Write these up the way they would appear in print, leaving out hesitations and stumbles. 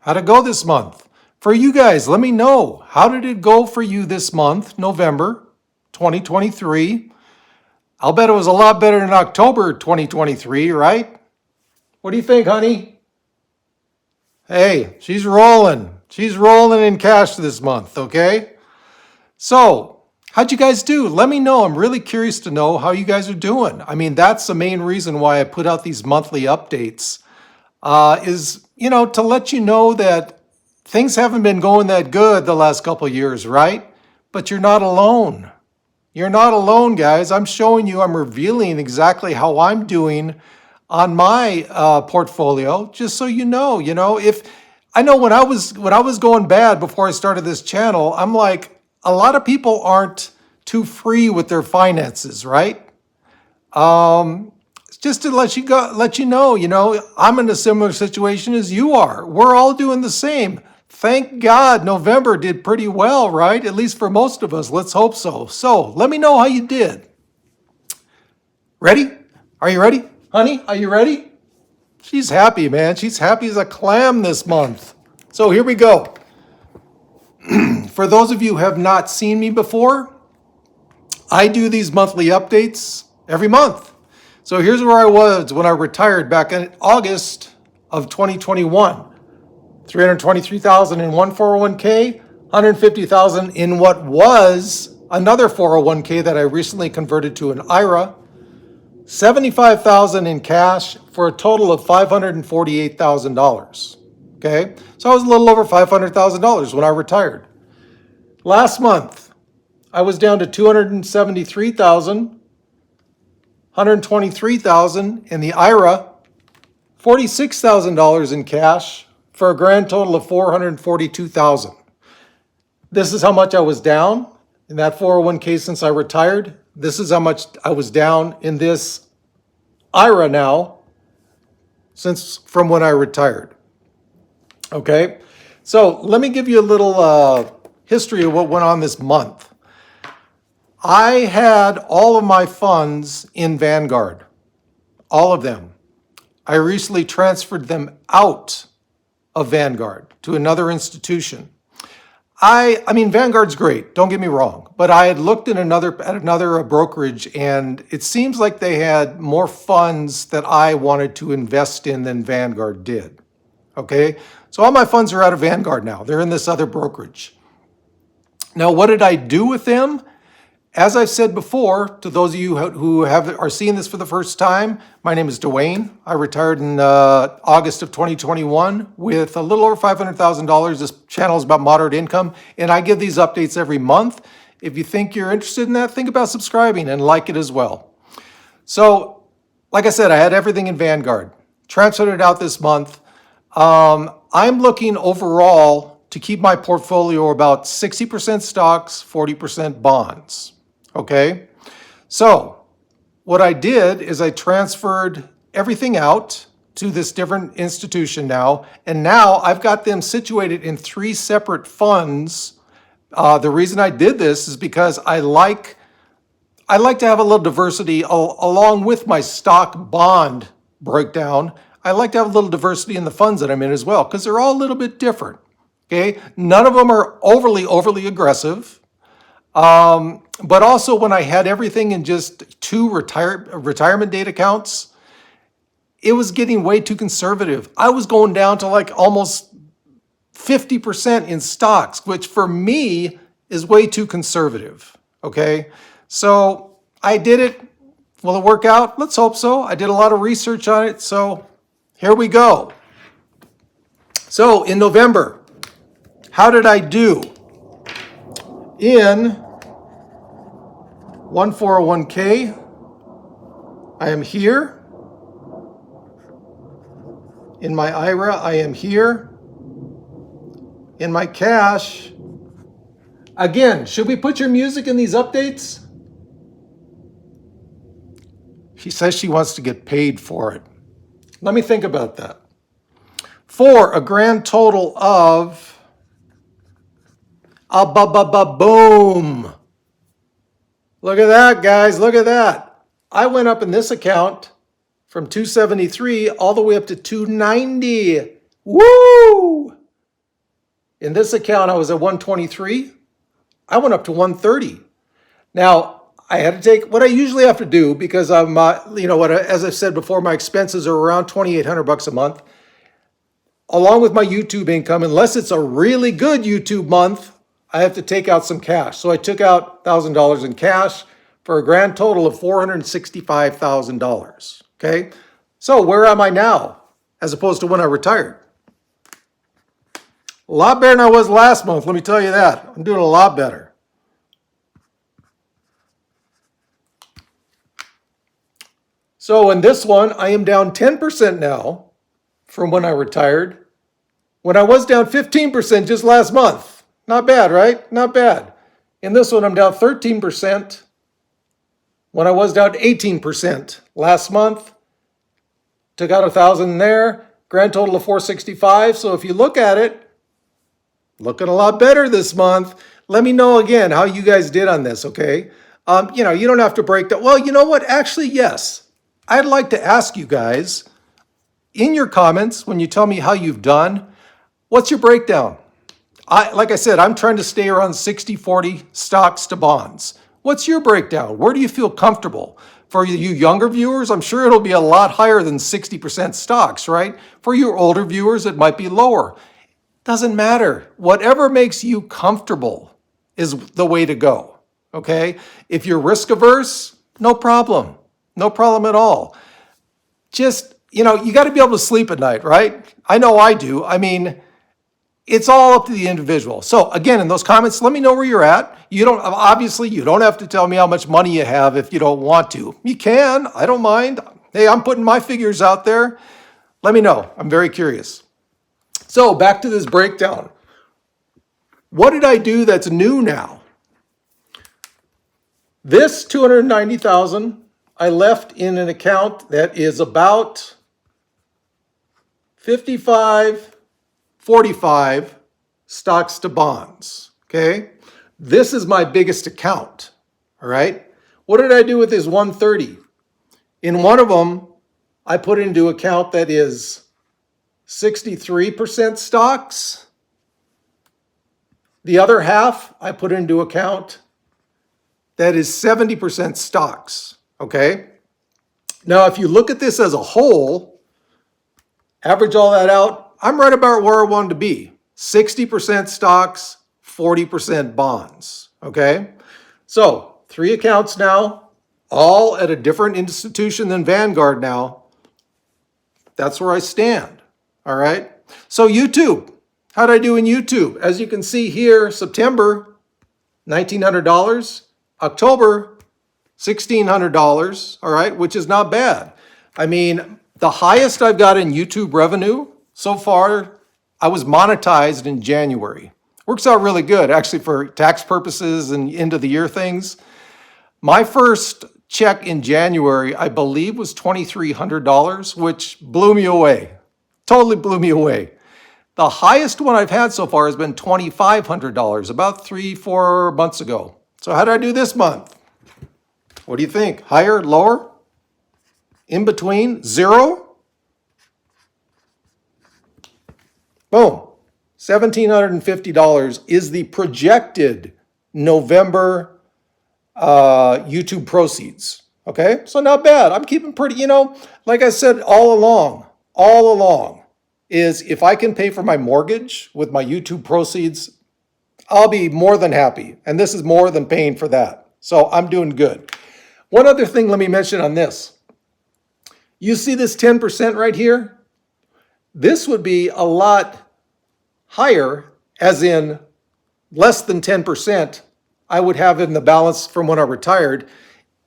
How'd it go this month? For you guys, let me know. How did it go for you this month, November 2023? I'll bet it was a lot better than October 2023, right? What do you think, honey? Hey, she's rolling. She's rolling in cash this month, okay? So, how'd you guys do? Let me know. I'm really curious to know how you guys are doing. I mean, that's the main reason why I put out these monthly updates, to let you know that things haven't been going that good the last couple of years, right? But you're not alone. You're not alone, guys. I'm showing you, I'm revealing exactly how I'm doing on my portfolio, just so you know. If I know when I was going bad before I started this channel, I'm like, a lot of people aren't too free with their finances, right? Just to let you know, I'm in a similar situation as you are. We're all doing the same. Thank God November did pretty well, right? At least for most of us. Let's hope so. So let me know how you did. Ready? Are you ready? Honey, are you ready? She's happy, man. She's happy as a clam this month. So here we go. For those of you who have not seen me before, I do these monthly updates every month. So here's where I was when I retired back in August of 2021. 323,000 in one 401k, 150,000 in what was another 401k that I recently converted to an IRA, 75,000 in cash for a total of $548,000. Okay, so I was a little over $500,000 when I retired. Last month, I was down to 273,000, 123,000 in the IRA, $46,000 in cash for a grand total of 442,000. This is how much I was down in that 401k since I retired. This is how much I was down in this IRA now from when I retired. Okay, so let me give you a little history of what went on this month. I had all of my funds in Vanguard, all of them. I recently transferred them out of Vanguard to another institution. I mean, Vanguard's great, don't get me wrong, but I had looked at another brokerage, and it seems like they had more funds that I wanted to invest in than Vanguard did. Okay, so all my funds are out of Vanguard now. They're in this other brokerage. Now, what did I do with them? As I've said before, to those of you who are seeing this for the first time, my name is Duane. I retired in August of 2021 with a little over $500,000. This channel is about moderate income, and I give these updates every month. If you think you're interested in that, think about subscribing and like it as well. So, like I said, I had everything in Vanguard. Transferred it out this month. I'm looking overall to keep my portfolio about 60% stocks, 40% bonds. Okay, so what I did is I transferred everything out to this different institution now, and now I've got them situated in 3 separate funds. The reason I did this is because I like to have a little diversity along with my stock bond breakdown. I like to have a little diversity in the funds that I'm in as well, because they're all a little bit different. Okay, none of them are overly aggressive. But also when I had everything in just 2 retirement date accounts, it was getting way too conservative. I was going down to like almost 50% in stocks, which for me is way too conservative. Okay, so I did it. Will it work out? Let's hope so. I did a lot of research on it, so here we go. So in November, how did I do? In one 401k, I am here. In my IRA, I am here. In my cash, again, should we put your music in these updates? She says she wants to get paid for it. Let me think about that. For a grand total of boom. Look at that, guys. Look at that. I went up in this account from 273 all the way up to 290. Woo! In this account, I was at 123. I went up to 130. Now, I had to take what I usually have to do because I'm, as I said before, my expenses are around $2,800 a month. Along with my YouTube income, unless it's a really good YouTube month, I have to take out some cash. So I took out $1,000 in cash for a grand total of $465,000. Okay, so where am I now as opposed to when I retired? A lot better than I was last month, let me tell you that. I'm doing a lot better. So in this one, I am down 10% now from when I retired, when I was down 15% just last month. Not bad, right? Not bad. In this one, I'm down 13% when I was down 18% last month. Took out $1,000 in there, grand total of 465. So if you look at it, looking a lot better this month. Let me know again how you guys did on this, okay? You don't have to break that. Well, you know what? Actually, yes. I'd like to ask you guys in your comments when you tell me how you've done, what's your breakdown? Like I said, I'm trying to stay around 60-40 stocks to bonds. What's your breakdown? Where do you feel comfortable? For you younger viewers, I'm sure it'll be a lot higher than 60% stocks, right? For your older viewers, it might be lower. Doesn't matter. Whatever makes you comfortable is the way to go, okay? If you're risk averse, no problem. No problem at all. Just, you got to be able to sleep at night, right? I know I do. I mean, it's all up to the individual. So again, in those comments, let me know where you're at. You don't have to tell me how much money you have if you don't want to. You can, I don't mind. Hey, I'm putting my figures out there. Let me know. I'm very curious. So back to this breakdown. What did I do that's new now? This $290,000 I left in an account that is about 55-45 stocks to bonds, okay? This is my biggest account, all right? What did I do with this 130? In one of them, I put into account that is 63% stocks. The other half, I put into account that is 70% stocks, okay? Now, if you look at this as a whole, average all that out, I'm right about where I wanted to be. 60% stocks, 40% bonds, okay? So 3 accounts now, all at a different institution than Vanguard now. That's where I stand, all right? So YouTube, how'd I do in YouTube? As you can see here, September, $1,900. October, $1,600, all right, which is not bad. I mean, the highest I've got in YouTube revenue so far, I was monetized in January. Works out really good, actually, for tax purposes and end of the year things. My first check in January, I believe, was $2,300, which blew me away. Totally blew me away. The highest one I've had so far has been $2,500, about 3-4 months ago. So how did I do this month? What do you think? Higher, lower? In between? Zero? Boom. $1,750 is the projected November YouTube proceeds. Okay, so not bad. I'm keeping pretty, like I said all along, is if I can pay for my mortgage with my YouTube proceeds, I'll be more than happy. And this is more than paying for that. So I'm doing good. One other thing let me mention on this. You see this 10% right here? This would be a lot higher, as in less than 10% I would have in the balance from when I retired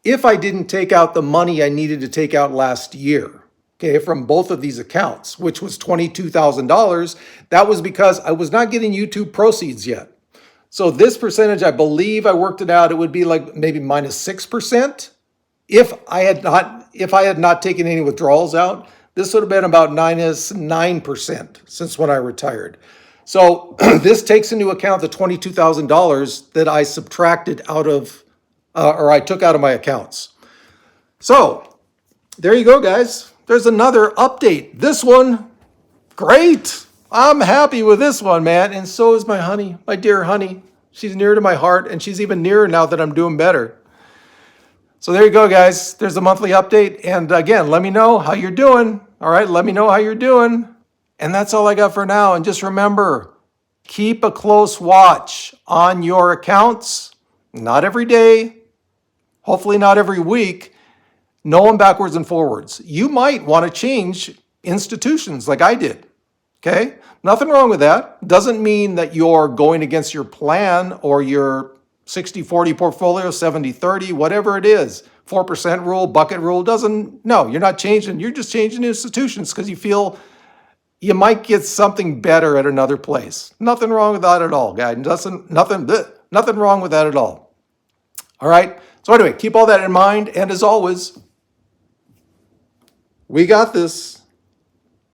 if I didn't take out the money I needed to take out last year. Okay, from both of these accounts, which was $22,000. That was because I was not getting YouTube proceeds yet. So this percentage, I believe I worked it out, it would be like maybe minus 6%. If I had not taken any withdrawals out, this would have been about minus 9% since when I retired. So this takes into account the $22,000 that I subtracted out of, or I took out of my accounts. So there you go, guys. There's another update. This one, great. I'm happy with this one, man. And so is my honey, my dear honey. She's near to my heart, and she's even nearer now that I'm doing better. So there you go, guys. There's the monthly update. And again, let me know how you're doing. All right, let me know how you're doing. And that's all I got for now. And just remember, keep a close watch on your accounts. Not every day, hopefully not every week. Know them backwards and forwards. You might want to change institutions like I did. Okay? Nothing wrong with that. Doesn't mean that you're going against your plan or your 60-40 portfolio, 70-30, whatever it is. 4% rule, bucket rule, no, you're not changing. You're just changing institutions because you feel you might get something better at another place. Nothing wrong with that at all, guys. Nothing wrong with that at all. All right? So anyway, keep all that in mind. And as always, we got this.